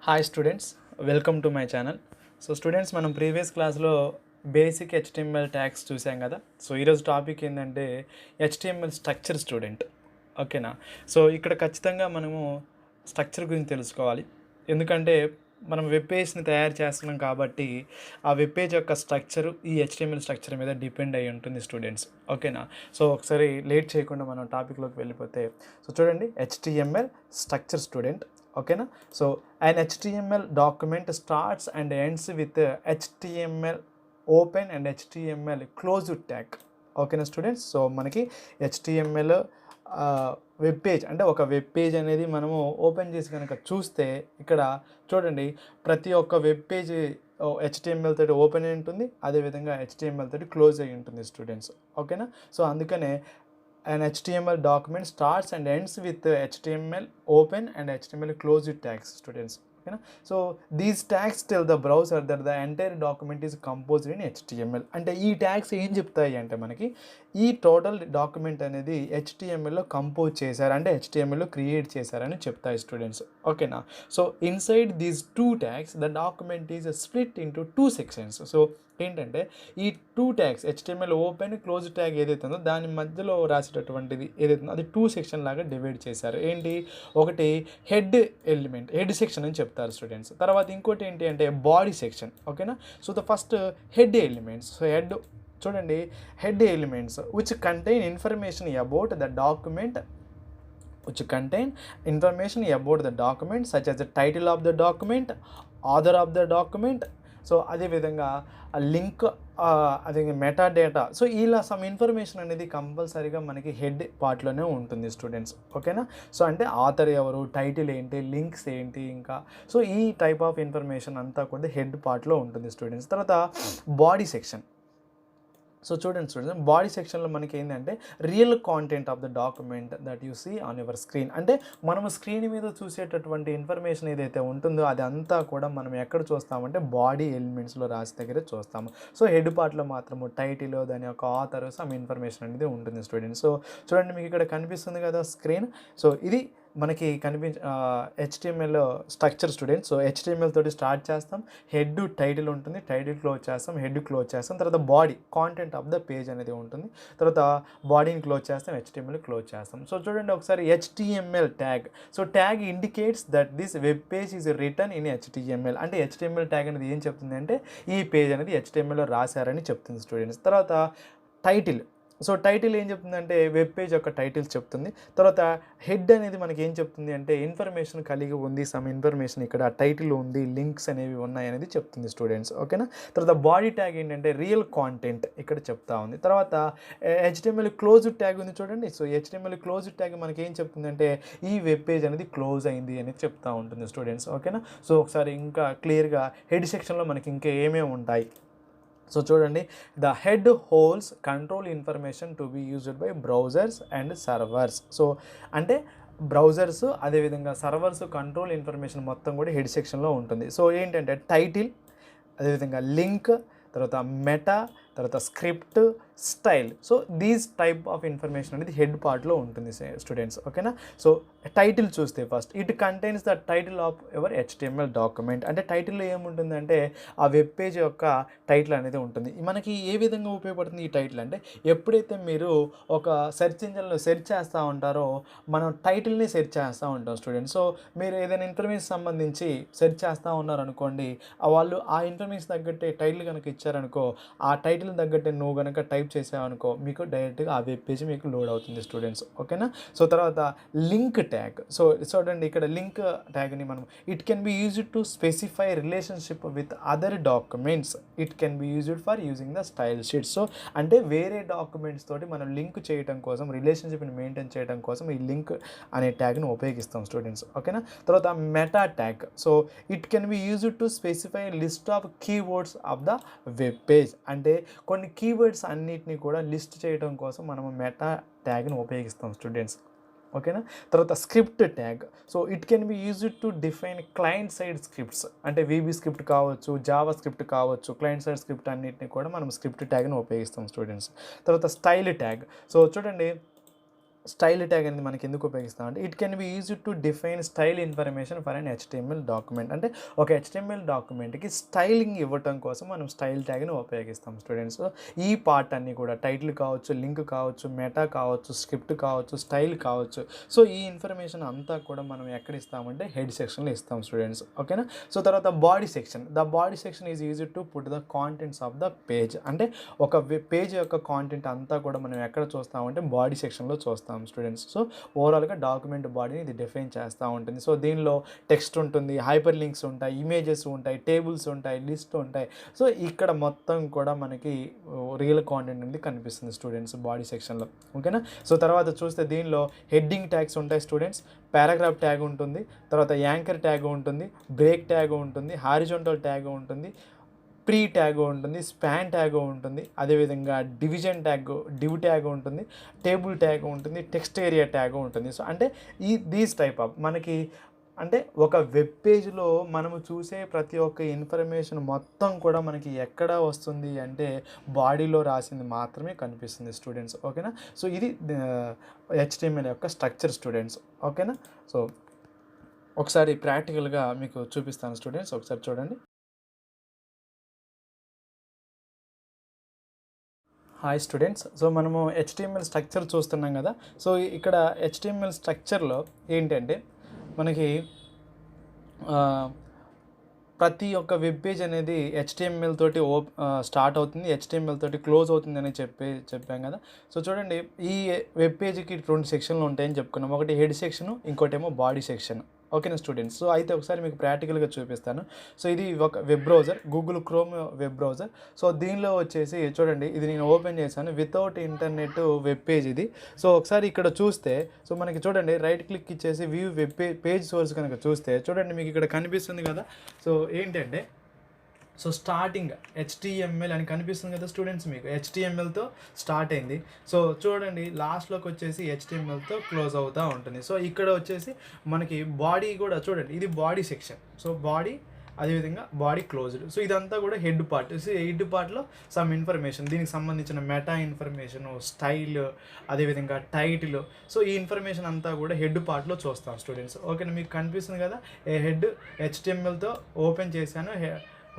Hi students, welcome to my channel. So students, మనం previous క్లాస్లో basic HTML tags చూసాం కదా. సో ఈరోజు టాపిక్ ఏంటంటే హెచ్టిఎంఎల్ స్ట్రక్చర్ స్టూడెంట్. ఓకేనా? సో ఇక్కడ ఖచ్చితంగా మనము స్ట్రక్చర్ గురించి తెలుసుకోవాలి. ఎందుకంటే మనం వెబ్ పేజ్ని తయారు చేస్తున్నాం కాబట్టి ఆ వెబ్ పేజ్ యొక్క స్ట్రక్చరు ఈ హెచ్టిఎంఎల్ స్ట్రక్చర్ మీద డిపెండ్ అయి ఉంటుంది స్టూడెంట్స్. ఓకేనా? సో ఒకసారి లేట్ చేయకుండా మనం టాపిక్లోకి వెళ్ళిపోతే, సో చూడండి, హెచ్టిఎంఎల్ స్ట్రక్చర్ స్టూడెంట్. ఓకేనా? So an HTML document starts and ends with HTML open and HTML close tag. ఓకేనా స్టూడెంట్స్? సో మనకి HTML వెబ్ పేజ్ అంటే ఒక వెబ్ పేజ్ అనేది మనము ఓపెన్ చేసి కనుక చూస్తే ఇక్కడ చూడండి, ప్రతి ఒక్క వెబ్ పేజ్ HTML తోటి ఓపెన్ అయి ఉంటుంది, అదేవిధంగా HTML తోటి క్లోజ్ అయి ఉంటుంది స్టూడెంట్స్. ఓకేనా? సో అందుకనే an HTML document starts and ends with HTML open and HTML close tags, students. Okay, so these tags tell the browser that the entire document is composed in HTML. అంటే ఈ tags ఏం చెప్తాయి అంటే మనకి ఈ total document అనేది HTMLలో compose చేశారు, అంటే HTMLలో క్రియేట్ చేశారని చెప్తాయి స్టూడెంట్స్. ఓకేనా? So inside these two tags the document is split into two sections. So ఏంటంటే ఈ two tags HTML open close tag ఏదైతే ఉందో దాని మధ్యలో రాసేటటువంటిది ఏదైతే ఉందో అది టూ సెక్షన్ లాగా డివైడ్ చేశారు. ఏంటి? ఒకటి హెడ్ ఎలిమెంట్, హెడ్ సెక్షన్ అని చెప్తారు స్టూడెంట్స్. తర్వాత ఇంకోటి ఏంటి అంటే బాడీ సెక్షన్. ఓకేనా? So the first head elements. So head చూడండి, head elements which contain information about the document such as the title of the document, author of the document. So అదేవిధంగా link, అదే meta data. So ఇలా some information అనేది కంపల్సరీగా మనకి head పార్ట్లోనే ఉంటుంది students. ఓకేనా? So అంటే ఆథర్ ఎవరు, టైటిల్ ఏంటి, లింక్స్ ఏంటి, ఇంకా సో ఈ టైప్ ఆఫ్ ఇన్ఫర్మేషన్ అంతా కూడా హెడ్ పార్ట్లో ఉంటుంది స్టూడెంట్స్. తర్వాత బాడీ సెక్షన్. సో చూడండి స్టూడెంట్స్, బాడీ సెక్షన్లో మనకి ఏంటంటే real content of the document that you see on your screen. అంటే మనము స్క్రీన్ మీద చూసేటటువంటి ఇన్ఫర్మేషన్ ఏదైతే ఉంటుందో అది అంతా కూడా మనం ఎక్కడ చూస్తామంటే బాడీ ఎలిమెంట్స్లో రాసి దగ్గర చూస్తాము. సో హెడ్ పార్ట్లో మాత్రము టైటిల్, దాని యొక్క ఆథర్, సమ్ ఇన్ఫర్మేషన్ అనేది ఉంటుంది స్టూడెంట్స్. సో చూడండి, మీకు ఇక్కడ కనిపిస్తుంది కదా స్క్రీన్. సో ఇది మనకి HTML structure students. So HTML తోటి స్టార్ట్ చేస్తాం, హెడ్ టైటిల్ ఉంటుంది, టైటిల్ క్లోజ్ చేస్తాం, హెడ్ క్లోజ్ చేస్తాం, తర్వాత body content of the page అనేది ఉంటుంది, తర్వాత బాడీని క్లోజ్ చేస్తాం, HTML క్లోజ్ చేస్తాం. సో చూడండి ఒకసారి HTML tag. So tag indicates that this web page is return in HTML. అంటే HTML ట్యాగ్ అనేది ఏం చెప్తుంది అంటే ఈ పేజ్ అనేది HTMLలో రాశారని చెప్తుంది స్టూడెంట్స్. తర్వాత టైటిల్. సో టైటిల్ ఏం చెప్తుందంటే వెబ్ పేజ్ యొక్క టైటిల్స్ చెప్తుంది. తర్వాత హెడ్ అనేది మనకి ఏం చెప్తుంది అంటే ఇన్ఫర్మేషన్ కలిగి ఉంది, సమ్ ఇన్ఫర్మేషన్ ఇక్కడ టైటిల్ ఉంది, లింక్స్ అనేవి ఉన్నాయి అనేది చెప్తుంది స్టూడెంట్స్. ఓకేనా? తర్వాత బాడీ ట్యాగ్ ఏంటంటే రియల్ కాంటెంట్ ఇక్కడ చెప్తా ఉంది. తర్వాత HTML క్లోజ్ ట్యాగ్ ఉంది చూడండి. సో HTML క్లోజ్ ట్యాగ్ మనకి ఏం చెప్తుందంటే ఈ వెబ్ పేజ్ అనేది క్లోజ్ అయింది అనేది చెప్తా ఉంటుంది స్టూడెంట్స్. ఓకేనా? సో ఒకసారి ఇంకా క్లియర్గా హెడ్ సెక్షన్లో మనకి ఇంకా ఏమేమి ఉంటాయి. సో చూడండి, the head holds control information to be used by browsers and servers. So అంటే బ్రౌజర్స్ అదేవిధంగా సర్వర్స్ కంట్రోల్ ఇన్ఫర్మేషన్ మొత్తం కూడా హెడ్ సెక్షన్లో ఉంటుంది. సో ఏంటంటే టైటిల్, అదేవిధంగా లింక్, తర్వాత మెటా, తర్వాత script, style. So these type of information అనేది హెడ్ పార్ట్లో ఉంటుంది స్టూడెంట్స్. ఓకేనా? సో టైటిల్ చూస్తే first it contains the title of your HTML document. అంటే టైటిల్లో ఏముంటుందంటే ఆ వెబ్ పేజ్ యొక్క టైటిల్ అనేది ఉంటుంది. మనకి ఏ విధంగా ఉపయోగపడుతుంది ఈ టైటిల్ అంటే ఎప్పుడైతే మీరు ఒక సెర్చ్ ఇంజిన్లో సెర్చ్ చేస్తూ ఉంటారో మనం టైటిల్ని సెర్చ్ చేస్తూ ఉంటాం స్టూడెంట్స్. సో మీరు ఏదైనా ఇన్ఫర్మేషన్ సంబంధించి సెర్చ్ చేస్తూ ఉన్నారనుకోండి, వాళ్ళు ఆ ఇన్ఫర్మేషన్ తగ్గట్టే టైటిల్ కనుక ఇచ్చారనుకో, ఆ టైటిల్ తగ్గట్టే నువ్వు కనుక టైప్ చేసావనుకో మీకు డైరెక్ట్గా ఆ వెబ్ పేజ్ మీకు లోడ్ అవుతుంది స్టూడెంట్స్. ఓకేనా? సో తర్వాత లింక్ ట్యాగ్. సో చూడండి, ఇక్కడ లింక్ ట్యాగ్ని మనం it can be used to specify relationship with other documents. It can be used for using the style sheets. So అంటే వేరే డాక్యుమెంట్స్ తోటి మనం లింక్ చేయడం కోసం, రిలేషన్షిప్ని మెయింటైన్ చేయడం కోసం ఈ లింక్ అనే ట్యాగ్ని ఉపయోగిస్తాం స్టూడెంట్స్. ఓకేనా? తర్వాత meta tag. So it can be used to specify list of keywords of the web page. అంటే కొన్ని కీవర్డ్స్ అన్నిటిని కూడా లిస్ట్ చేయడం కోసం మనము మెటా ట్యాగ్ని ఉపయోగిస్తాం స్టూడెంట్స్. ఓకేనా? తర్వాత script tag. So it can be used to define client side scripts. అంటే VB స్క్రిప్ట్ కావచ్చు, జావా స్క్రిప్ట్ కావచ్చు, క్లయింట్ సైడ్ స్క్రిప్ట్ అన్నిటిని కూడా మనం స్క్రిప్ట్ ట్యాగ్ని ఉపయోగిస్తాం స్టూడెంట్స్. తర్వాత స్టైల్ ట్యాగ్. సో చూడండి, స్టైల్ ట్యాగ్ అనేది మనకి ఎందుకు ఉపయోగిస్తామంటే it can be use to define style information for an HTML document. అంటే ఒక HTML డాక్యుమెంట్కి స్టైలింగ్ ఇవ్వటం కోసం మనం స్టైల్ ట్యాగ్ని ఉపయోగిస్తాం స్టూడెంట్స్. ఈ పార్ట్ అన్నీ కూడా టైటిల్ కావచ్చు, లింక్ కావచ్చు, మెటా కావచ్చు, స్క్రిప్ట్ కావచ్చు, స్టైల్ కావచ్చు. సో ఈ ఇన్ఫర్మేషన్ అంతా కూడా మనం ఎక్కడ ఇస్తామంటే హెడ్ సెక్షన్లో ఇస్తాం స్టూడెంట్స్. ఓకేనా. సో తర్వాత body section. The body section is use to put the contents of the page. అంటే ఒక పేజ్ యొక్క కాంటెంట్ అంతా కూడా మనం ఎక్కడ చూస్తామంటే బాడీ సెక్షన్లో చూస్తాం స్టూడెంట్స్. సో ఓవరాల్గా డాక్యుమెంట్ బాడీని ఇది డిఫైన్ చేస్తూ ఉంటుంది. సో దీనిలో టెక్స్ట్ ఉంటుంది, హైపర్ లింక్స్ ఉంటాయి, ఇమేజెస్ ఉంటాయి, టేబుల్స్ ఉంటాయి, లిస్ట్ ఉంటాయి. సో ఇక్కడ మొత్తం కూడా మనకి రియల్ కాంటెంట్ అనేది కనిపిస్తుంది స్టూడెంట్స్ బాడీ సెక్షన్లో. ఓకేనా. సో తర్వాత చూస్తే దీనిలో హెడ్డింగ్ ట్యాగ్స్ ఉంటాయి స్టూడెంట్స్, పారాగ్రాఫ్ ట్యాగ్ ఉంటుంది, తర్వాత యాంకర్ ట్యాగ్ ఉంటుంది, బ్రేక్ ట్యాగ్ ఉంటుంది, హారిజాంటల్ ట్యాగ్ ఉంటుంది, ప్రీ ట్యాగ్ ఉంటుంది, స్పాన్ ట్యాగ్ ఉంటుంది, అదేవిధంగా డివిజన్ ట్యాగ్, డివ్ ట్యాగ్ ఉంటుంది, టేబుల్ ట్యాగ్ ఉంటుంది, టెక్స్ట్ ఏరియా ట్యాగ్ ఉంటుంది. సో అంటే దీస్ టైప్ ఆఫ్ మనకి అంటే ఒక వెబ్ పేజ్లో మనము చూసే ప్రతి ఒక్క ఇన్ఫర్మేషన్ మొత్తం కూడా మనకి ఎక్కడ వస్తుంది అంటే బాడీలో రాసింది మాత్రమే కనిపిస్తుంది స్టూడెంట్స్. ఓకేనా. సో ఇది HTML యొక్క స్ట్రక్చర్ స్టూడెంట్స్. ఓకేనా. సో ఒకసారి ప్రాక్టికల్గా మీకు చూపిస్తాను స్టూడెంట్స్, ఒకసారి చూడండి. Hi students. సో మనము HTML స్ట్రక్చర్ చూస్తున్నాం కదా. సో ఇక్కడ HTML స్ట్రక్చర్లో ఏంటంటే మనకి ప్రతి ఒక్క వెబ్ పేజ్ అనేది HTML తోటి స్టార్ట్ అవుతుంది, HTML తోటి క్లోజ్ అవుతుంది అని చెప్పాం కదా. సో చూడండి, ఈ వెబ్ పేజ్కి 2 సెక్షన్లు ఉంటాయని చెప్పుకున్నాం. ఒకటి హెడ్ సెక్షను, ఇంకోటేమో బాడీ సెక్షన్. ఓకేనా స్టూడెంట్స్. సో అయితే ఒకసారి మీకు ప్రాక్టికల్గా చూపిస్తాను. సో ఇది ఒక web browser, Google chrome web browser. So దీనిలో వచ్చేసి చూడండి, ఇది నేను ఓపెన్ చేశాను, వితౌట్ ఇంటర్నెట్ వెబ్ పేజ్ ఇది. సో ఒకసారి ఇక్కడ చూస్తే సో మనకి చూడండి, రైట్ క్లిక్ ఇచ్చేసి వ్యూ వెబ్ పేజ్ సోర్స్ కనుక చూస్తే చూడండి మీకు ఇక్కడ కనిపిస్తుంది కదా. సో ఏంటంటే సో స్టార్టింగ్ HTML అని కనిపిస్తుంది కదా స్టూడెంట్స్, మీకు HTMLతో స్టార్ట్ అయింది. సో చూడండి లాస్ట్లోకి వచ్చేసి HTMLతో క్లోజ్ అవుతూ ఉంటుంది. సో ఇక్కడ వచ్చేసి మనకి బాడీ కూడా చూడండి, ఇది బాడీ సెక్షన్. సో బాడీ, అదేవిధంగా బాడీ క్లోజ్డ్. సో ఇదంతా కూడా హెడ్ పార్ట్. సో హెడ్ పార్ట్లో సమ్ ఇన్ఫర్మేషన్, దీనికి సంబంధించిన మెటా ఇన్ఫర్మేషను, స్టైల్, అదేవిధంగా టైటిల్. సో ఈ ఇన్ఫర్మేషన్ అంతా కూడా హెడ్ పార్ట్లో చూస్తాం స్టూడెంట్స్. ఓకేనా. మీకు కనిపిస్తుంది కదా హెడ్ HTMLతో ఓపెన్ చేశాను.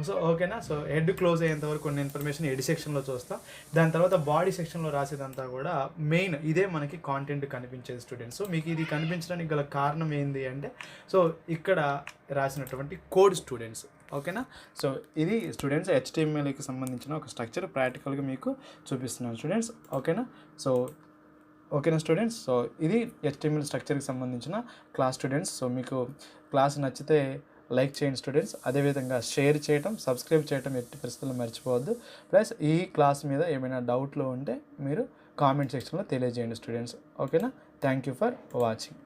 సో ఓకేనా. సో హెడ్ క్లోజ్ అయ్యేంత వరకు కొన్ని ఇన్ఫర్మేషన్ హెడ్ సెక్షన్లో చూస్తాం. దాని తర్వాత బాడీ సెక్షన్లో రాసేదంతా కూడా మెయిన్ ఇదే మనకి కాంటెంట్ కనిపించేది స్టూడెంట్స్. సో మీకు ఇది కనిపించడానికి గల కారణం ఏంటి అంటే సో ఇక్కడ రాసినటువంటి కోడ్ స్టూడెంట్స్. ఓకేనా. సో ఇది స్టూడెంట్స్ HTMLకి సంబంధించిన ఒక స్ట్రక్చర్ ప్రాక్టికల్గా మీకు చూపిస్తున్నాను స్టూడెంట్స్. ఓకేనా. సో ఓకేనా స్టూడెంట్స్. సో ఇది HTML స్ట్రక్చర్కి సంబంధించిన క్లాస్ స్టూడెంట్స్. సో మీకు క్లాస్ నచ్చితే లైక్ చేయండి స్టూడెంట్స్, అదేవిధంగా షేర్ చేయటం, సబ్స్క్రైబ్ చేయటం ఎట్టి పరిస్థితుల్లో మర్చిపోవద్దు. ప్లస్ ఈ క్లాస్ మీద ఏమైనా డౌట్లు ఉంటే మీరు కామెంట్ సెక్షన్లో తెలియజేయండి స్టూడెంట్స్. ఓకేనా. Thank you for watching.